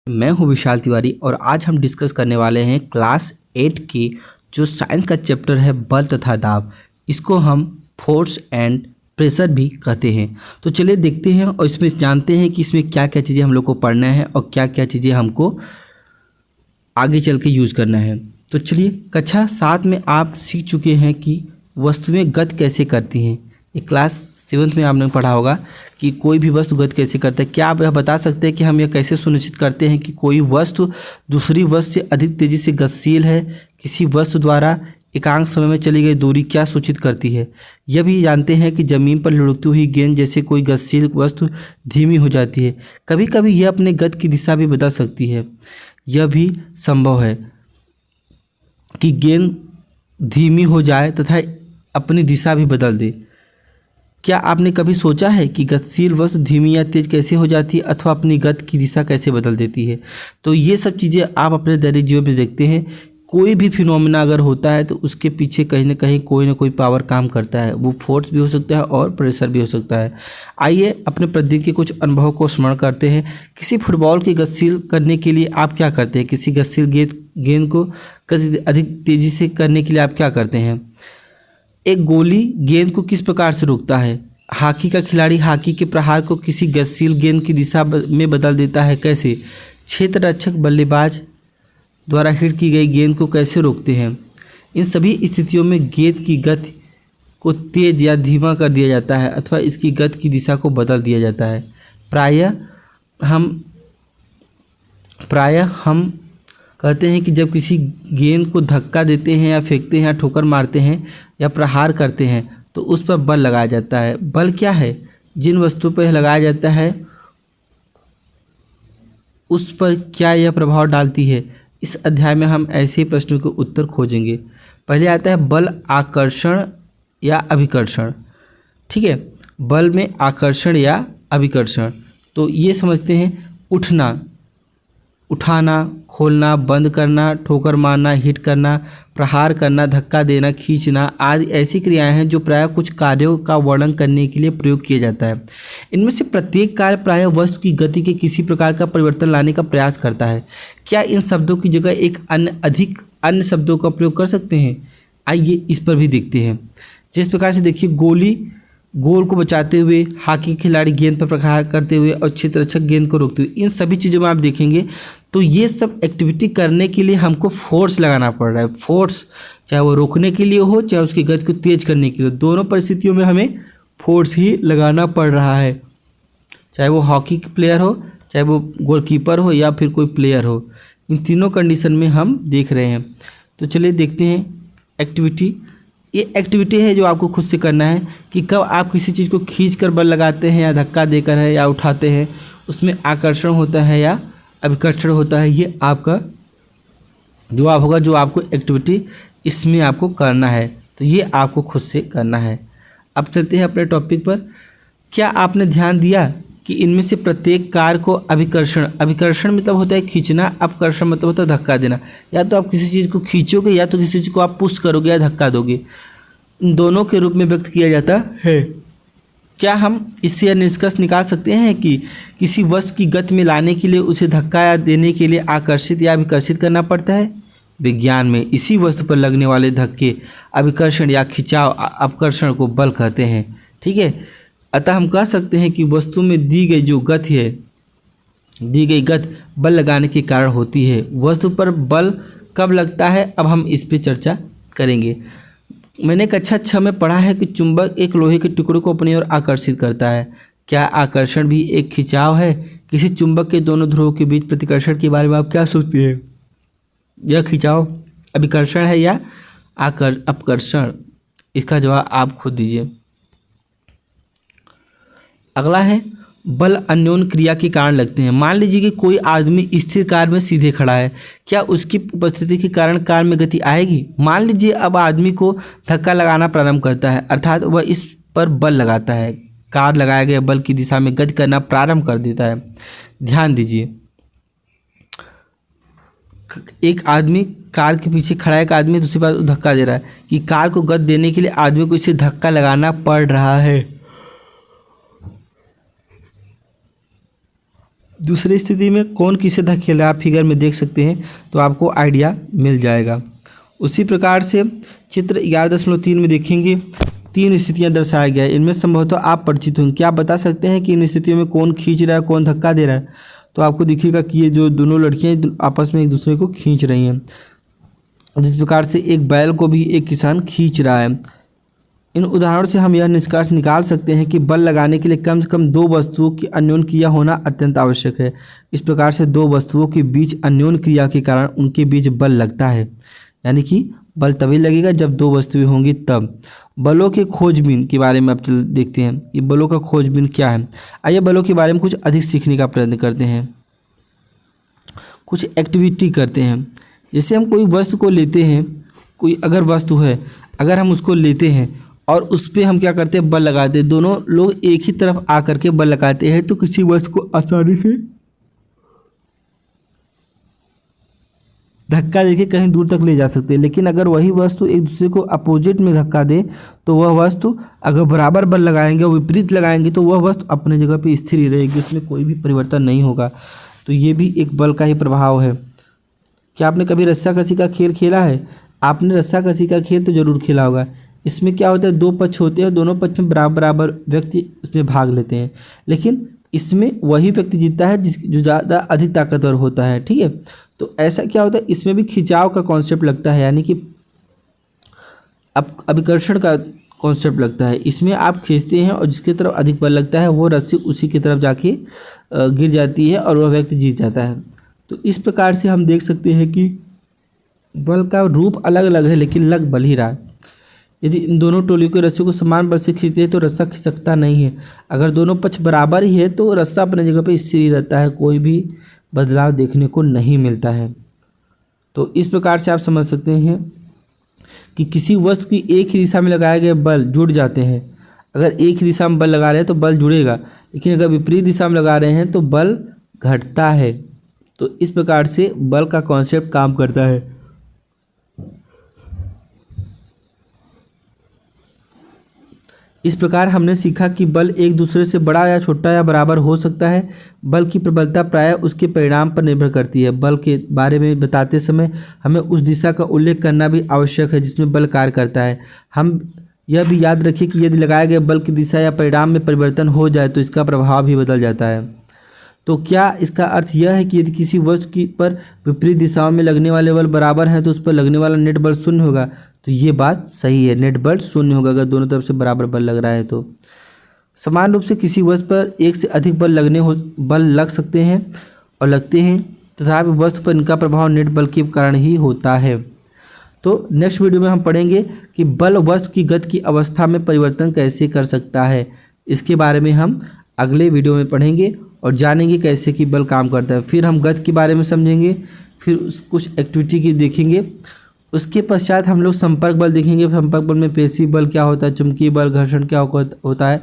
मैं हूं विशाल तिवारी और आज हम डिस्कस करने वाले हैं क्लास 8 की जो साइंस का चैप्टर है बल तथा दाब। इसको हम फोर्स एंड प्रेशर भी कहते हैं। तो चलिए देखते हैं और इसमें जानते हैं कि इसमें क्या क्या चीज़ें हम लोग को पढ़ना है और क्या क्या चीज़ें हमको आगे चल के यूज़ करना है। तो चलिए कक्षा 7 में आप सीख चुके हैं कि वस्तुएं गति कैसे करती हैं। ये क्लास 7 में आपने पढ़ा होगा कि कोई भी वस्तु गति कैसे करता है। क्या आप यह बता सकते हैं कि हम यह कैसे सुनिश्चित करते हैं कि कोई वस्तु दूसरी वस्तु से अधिक तेज़ी से गतिशील है। किसी वस्तु द्वारा एकांक समय में चली गई दूरी क्या सूचित करती है। यह भी जानते हैं कि ज़मीन पर लुढ़कती हुई गेंद जैसे कोई गतिशील वस्तु धीमी हो जाती है। कभी कभी यह अपने गति की दिशा भी बदल सकती है। यह भी संभव है कि गेंद धीमी हो जाए तथा अपनी दिशा भी बदल दे। क्या आपने कभी सोचा है कि गतिशील वस्तु धीमी या तेज कैसे हो जाती है अथवा अपनी गति की दिशा कैसे बदल देती है। तो ये सब चीज़ें आप अपने दैनिक जीवन में देखते हैं। कोई भी फिनोमेना अगर होता है तो उसके पीछे कहीं ना कोई पावर काम करता है। वो फोर्स भी हो सकता है और प्रेशर भी हो सकता है। आइए अपने प्रतिदिन के कुछ अनुभव को स्मरण करते हैं। किसी फुटबॉल की गतिशील करने के लिए आप क्या करते हैं। किसी गतिशील गेंद को अधिक तेज़ी से करने के लिए आप क्या करते हैं। एक गोली गेंद को किस प्रकार से रोकता है। हॉकी का खिलाड़ी हॉकी के प्रहार को किसी गतिशील गेंद की दिशा में बदल देता है कैसे। क्षेत्र रक्षक बल्लेबाज द्वारा हिट की गई गेंद को कैसे रोकते हैं। इन सभी स्थितियों में गेंद की गति को तेज या धीमा कर दिया जाता है अथवा इसकी गति की दिशा को बदल दिया जाता है। प्रायः हम कहते हैं कि जब किसी गेंद को धक्का देते हैं या फेंकते हैं या ठोकर मारते हैं या प्रहार करते हैं तो उस पर बल लगाया जाता है। बल क्या है। जिन वस्तुओं पर लगाया जाता है उस पर क्या यह प्रभाव डालती है। इस अध्याय में हम ऐसे प्रश्नों के उत्तर खोजेंगे। पहले आता है बल आकर्षण या अभिकर्षण। ठीक है, बल में आकर्षण या अभिकर्षण। तो ये समझते हैं उठना, उठाना, खोलना, बंद करना, ठोकर मारना, हिट करना, प्रहार करना, धक्का देना, खींचना आदि ऐसी क्रियाएं हैं जो प्रायः कुछ कार्यों का वर्णन करने के लिए प्रयोग किया जाता है। इनमें से प्रत्येक कार्य प्रायः वस्तु की गति के किसी प्रकार का परिवर्तन लाने का प्रयास करता है। क्या इन शब्दों की जगह एक अन्य शब्दों का प्रयोग कर सकते हैं। आइए इस पर भी देखते हैं। जिस प्रकार से देखिए गोल को बचाते हुए, हॉकी खिलाड़ी गेंद पर प्रहार करते हुए और क्षेत्ररक्षक गेंद को रोकते हुए, इन सभी चीज़ों में आप देखेंगे तो ये सब एक्टिविटी करने के लिए हमको फोर्स लगाना पड़ रहा है। फोर्स चाहे वो रोकने के लिए हो चाहे उसकी गति को तेज करने के लिए, दोनों परिस्थितियों में हमें फोर्स ही लगाना पड़ रहा है। चाहे वो हॉकी प्लेयर हो, चाहे वो गोलकीपर हो या फिर कोई प्लेयर हो, इन तीनों कंडीशन में हम देख रहे हैं। तो चलिए देखते हैं एक्टिविटी। ये एक्टिविटी है जो आपको खुद से करना है कि कब आप किसी चीज़ को खींच कर बल लगाते हैं या धक्का देकर है या उठाते हैं, उसमें आकर्षण होता है या अभिकर्षण होता है। ये आपका जवाब होगा जो आपको एक्टिविटी इसमें आपको करना है। तो ये आपको खुद से करना है। अब चलते हैं अपने टॉपिक पर। क्या आपने ध्यान दिया कि इनमें से प्रत्येक कार्य को अभिकर्षण मतलब होता है खींचना, अपकर्षण मतलब होता है धक्का देना। या तो आप किसी चीज़ को खींचोगे या तो किसी चीज़ को आप पुश करोगे या धक्का दोगे। इन दोनों के रूप में व्यक्त किया जाता है। क्या हम इससे यह निष्कर्ष निकाल सकते हैं कि किसी वस्तु की गति में लाने के लिए उसे धक्का या देने के लिए आकर्षित या अभिकर्षित करना पड़ता है। विज्ञान में इसी वस्तु पर लगने वाले धक्के अभिकर्षण या खिंचाव अपकर्षण को बल कहते हैं। ठीक है, अतः हम कह सकते हैं कि वस्तु में दी गई गति बल लगाने के कारण होती है। वस्तु पर बल कब लगता है, अब हम इस पर चर्चा करेंगे। मैंने कक्षा 6 में पढ़ा है कि चुंबक एक लोहे के टुकड़े को अपनी ओर आकर्षित करता है। क्या आकर्षण भी एक खिंचाव है। किसी चुंबक के दोनों ध्रुवों के बीच प्रतिकर्षण के बारे में आप क्या सोचते हैं। यह खिंचाव अभिकर्षण है या अपकर्षण। इसका जवाब आप खुद दीजिए। अगला है बल अन्योन्य क्रिया के कारण लगते हैं। मान लीजिए कि कोई आदमी स्थिर कार में सीधे खड़ा है, क्या उसकी उपस्थिति के कारण कार में गति आएगी। मान लीजिए अब आदमी को धक्का लगाना प्रारंभ करता है, अर्थात वह इस पर बल लगाता है। कार लगाए गए बल की दिशा में गति करना प्रारंभ कर देता है। ध्यान दीजिए, एक आदमी कार के पीछे खड़ा है, एक आदमी दूसरी बार धक्का दे रहा है कि कार को गति देने के लिए आदमी को इसे धक्का लगाना पड़ रहा है। दूसरी स्थिति में कौन किसे धकेल रहा है, आप फिगर में देख सकते हैं, तो आपको आइडिया मिल जाएगा। उसी प्रकार से चित्र 11.3 में देखेंगे 3 स्थितियां दर्शाया गया है। इनमें संभवतः आप परिचित होंगे। क्या आप बता सकते हैं कि इन स्थितियों में कौन खींच रहा है, कौन धक्का दे रहा है? तो आपको दिखेगा कि ये जो दोनों लड़कियां आपस में एक दूसरे को खींच रही हैं। जिस प्रकार से एक बैल को भी एक किसान खींच रहा है। इन उदाहरणों से हम यह निष्कर्ष निकाल सकते हैं कि बल लगाने के लिए कम से कम 2 वस्तुओं की अन्योन्य क्रिया होना अत्यंत आवश्यक है। इस प्रकार से 2 वस्तुओं के बीच अन्योन्य क्रिया के कारण उनके बीच बल लगता है, यानी कि बल तभी लगेगा जब 2 वस्तुएं होंगी तब। बलों के खोजबीन के बारे में अब देखते हैं कि बलों का खोजबीन क्या है। आइए बलों के बारे में कुछ अधिक सीखने का प्रयत्न करते हैं, कुछ एक्टिविटी करते हैं। जैसे हम कोई वस्तु को लेते हैं, कोई अगर वस्तु है, अगर हम उसको लेते हैं और उस पर हम क्या करते हैं, बल लगाते हैं। दोनों लोग एक ही तरफ आकर के बल लगाते हैं तो किसी वस्तु को आसानी से धक्का देके कहीं दूर तक ले जा सकते हैं। लेकिन अगर वही वस्तु एक दूसरे को अपोजिट में धक्का दे तो वह वस्तु अगर बराबर बल लगाएंगे और विपरीत लगाएंगे तो वह वस्तु अपने जगह पे स्थिर ही रहेगी, उसमें कोई भी परिवर्तन नहीं होगा। तो ये भी एक बल का ही प्रभाव है। क्या आपने कभी रस्साकसी का खेल खेला है? आपने रस्साकसी का खेल तो जरूर खेला होगा। इसमें क्या होता है, 2 पक्ष होते हैं, दोनों पक्ष में बराबर बराबर व्यक्ति उसमें भाग लेते हैं, लेकिन इसमें वही व्यक्ति जीतता है जो ज़्यादा अधिक ताकतवर होता है। ठीक है, तो ऐसा क्या होता है, इसमें भी खिंचाव का कॉन्सेप्ट लगता है, यानी कि अभिकर्षण का कॉन्सेप्ट लगता है। इसमें आप खींचते हैं और जिसकी तरफ अधिक बल लगता है वो रस्सी उसी की तरफ जाके गिर जाती है और वह व्यक्ति जीत जाता है। तो इस प्रकार से हम देख सकते हैं कि बल का रूप अलग अलग है लेकिन लग बल ही रहा है। यदि इन दोनों टोलियों के रस्सी को समान बल से खींचते हैं तो रस्सा खिसकता नहीं है। अगर दोनों पक्ष बराबर ही है तो रस्सा अपने जगह पर स्थिर ही रहता है, कोई भी बदलाव देखने को नहीं मिलता है। तो इस प्रकार से आप समझ सकते हैं कि किसी वस्तु की एक ही दिशा में लगाए गए बल जुड़ जाते हैं। अगर एक ही दिशा में बल लगा रहे हैं तो बल जुड़ेगा, लेकिन अगर विपरीत दिशा में लगा रहे हैं तो बल घटता है। तो इस प्रकार से बल का कॉन्सेप्ट काम करता है। इस प्रकार हमने सीखा कि बल एक दूसरे से बड़ा या छोटा या बराबर हो सकता है। बल की प्रबलता प्रायः उसके परिणाम पर निर्भर करती है। बल के बारे में बताते समय हमें उस दिशा का उल्लेख करना भी आवश्यक है जिसमें बल कार्य करता है। हम यह भी याद रखें कि यदि लगाए गए बल की दिशा या परिणाम में परिवर्तन हो जाए तो इसका प्रभाव भी बदल जाता है। तो क्या इसका अर्थ यह है कि यदि किसी वस्तु की पर विपरीत दिशाओं में लगने वाले बल बराबर हैं तो उस पर लगने वाला नेट बल शून्य होगा? तो ये बात सही है, नेट बल शून्य होगा अगर दोनों तरफ से बराबर बल लग रहा है। तो समान रूप से किसी वस्तु पर एक से अधिक बल लग सकते हैं और लगते हैं, तथापि वस्तु पर इनका प्रभाव नेट बल के कारण ही होता है। तो नेक्स्ट वीडियो में हम पढ़ेंगे कि बल वस्तु की गति की अवस्था में परिवर्तन कैसे कर सकता है। इसके बारे में हम अगले वीडियो में पढ़ेंगे और जानेंगे कैसे कि बल काम करता है। फिर हम गति के बारे में समझेंगे, फिर कुछ एक्टिविटी की देखेंगे। उसके पश्चात हम लोग संपर्क बल देखेंगे। संपर्क बल में पेशी बल क्या होता है, चुंबकीय बल, घर्षण क्या होता है,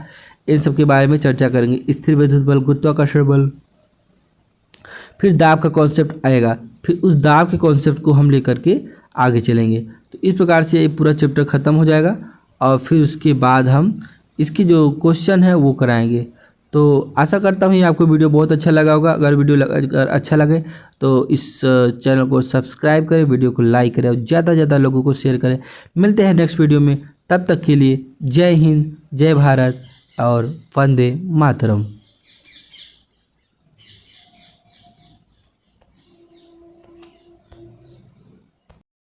इन सब के बारे में चर्चा करेंगे। स्थिर विद्युत बल, गुरुत्वाकर्षण बल, फिर दाब का कॉन्सेप्ट आएगा। फिर उस दाब के कॉन्सेप्ट को हम लेकर के आगे चलेंगे। तो इस प्रकार से ये पूरा चैप्टर ख़त्म हो जाएगा और फिर उसके बाद हम इसकी जो क्वेश्चन है वो कराएंगे। तो आशा करता हूँ ये आपको वीडियो बहुत अच्छा लगा होगा। अगर वीडियो अगर अच्छा लगे तो इस चैनल को सब्सक्राइब करें, वीडियो को लाइक करें और ज़्यादा से ज़्यादा लोगों को शेयर करें। मिलते हैं नेक्स्ट वीडियो में, तब तक के लिए जय हिंद, जय भारत और वंदे मातरम।